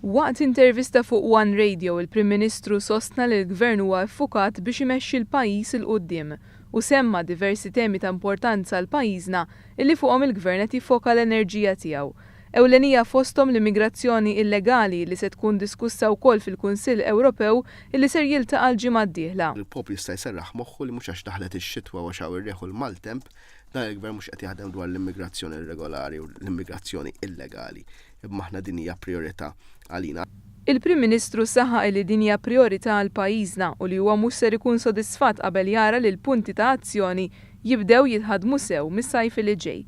Waqt intervista fuq One Radio, il-Prim Ministru sostna li l-Gvern huwa ffukat biex imexxi l-pajjiż il quddiem u semma diversi temi ta' importanza għal pajjiżna illi fuqhom il-Gvern qed jiffoka l-enerġija tiegħu. Ewlenija fosthom l-immigrazzjoni illegali li se tkun diskussa wkoll fil-Kunsill Ewropew illi ser jiltaqa' l-ġimgħa d-dieħla. Il-poplu jista' jserraħ moħħu li mhux għax daħlet ix-xitwa u xaw ir-reħu l-maltemp, dan il-Gvern mhux qed jaħdem dwar l-immigrazzjoni irregolari u l-immigrazzjoni illegali. Imma aħna din hija priorità għalina. Il-Prim Ministru saħħa li din hija priorità għal pajjiżna u li huwa mhux ser ikun sodisfatt qabel jara li l-punti ta' azzjoni jibdew jitħadmu sew mis-sajf li ġej.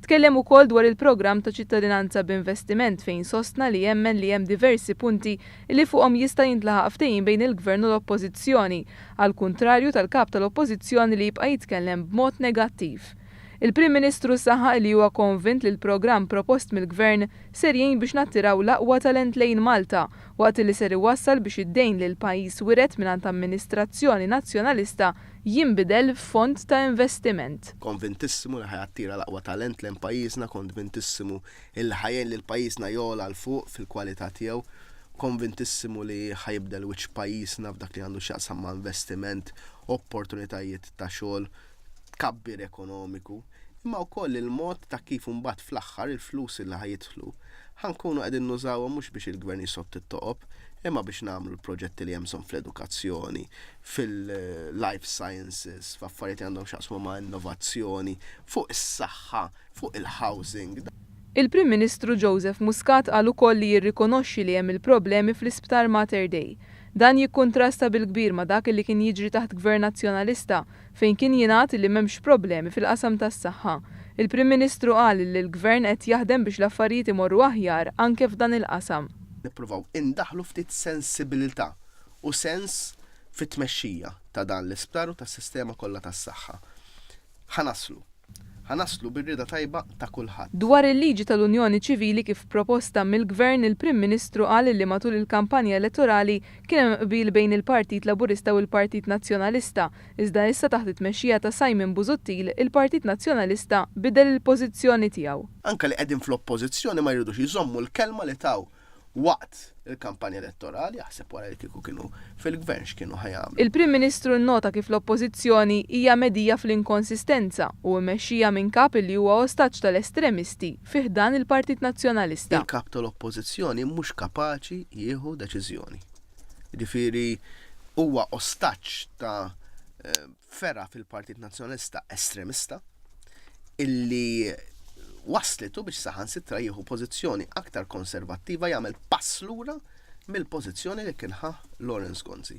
Tkellem ukoll dwar il-programm ta' ċittadinanza b'investiment fejn sostna li jemmen li hemm diversi punti li fuqhom jista' jintlaħaq ftehim bejn il-Gvern u l-Oppożizzjoni, għal kuntrarju tal-kap tal-Oppożizzjoni li jibqa' jitkellem b'mod negattiv. Il-Prim Ministru saħaq li huwa konvint li l-programm propost mill-Gvern ser jgħin biex nattiraw l-aqwa talent lejn Malta waqt li ser iwassal biex id-dejn li l-pajjiż wiret mingħand amministrazzjoni Nazzjonalista jinbidel f'fond ta' investiment. Konvintissimu li ħajattira l-aqwa talent lejn pajjiżna, konvintissimu il ħajjen li l-pajjiżna jola l fuq fil-kwalità tiegħu, konvintissimu li ħajibdel wiċċ pajjiżna f'dak li għandu x'jaqsam ma' investiment, opportunitajiet ta' xogħol, kabbir ekonomiku, imma wkoll il-mod ta' kif imbagħad fl-aħħar il-flus li ħajidħlu ħankunu qegħdin nużawhom mhux biex il-Gvern jisott it-toqob, imma biex nagħmlu l-proġetti li hemm fl-edukazzjoni, fil-life sciences, f'affarijiet li għandhom x'jaqsmu ma' innovazzjoni, fuq is-saħħa, fuq il-housing. Il-Prim Ministru Joseph Muscat qal ukoll li jirrikonoxxi li hemm il-problemi fl-Isptar Mater Dei. Dan jikkontrasta bil-kbir ma' dak li kien jiġri taħt Gvern Nazzjonalista fejn kien jingħad li m'hemmx problemi fil-qasam tas-saħħa. Il-Prim Ministru qal li l-Gvern qed jaħdem biex l-affarijiet imorru aħjar anke f'dan il-qasam. Nippruvaw indaħlu ftit sensibilità u sens fit-tmexxija ta' dan l-isptar u tas-sistema kollha tas-saħħa. Ħanaslu bir-rieda tajba ta' kulħadd. Dwar il-liġi tal-Unjoni Ċivili kif proposta mill-Gvern, il-Prim Ministru qal li matul il-kampanja elettorali kien hemm qbil bejn il-Partit Laburista u l-Partit Nazzjonalista, iżda issa taħt it-tmexxija ta' Simon Busuttil il-Partit Nazzjonalista bidel il-pożizzjoni tiegħu. Anke li qegħdin fl-oppożizzjoni ma jridux jżommu l-kelma li taw waqt il-kampanja elettorali, jaħseb wara li kieku kienu fil-Gvern x'kienu ħajamlu. Il-Prim Ministru nnota kif l-Oppożizzjoni hija mehdija fl-inkonsistenza u mmexxija minn kap li huwa ostaġġ tal-estremisti fi ħdan il-Partit Nazzjonalista. Il-kap tal-Oppożizzjoni mhux kapaċi jieħu deċiżjoni. Jiġifieri huwa ostaġġ ta' fera fil-Partit Nazzjonalista estremista illi waslitu biex saħansitra jieħu pożizzjoni aktar konservattiva, jagħmel pass lura mill-pożizzjoni li kien ħa Lawrence Gonzi.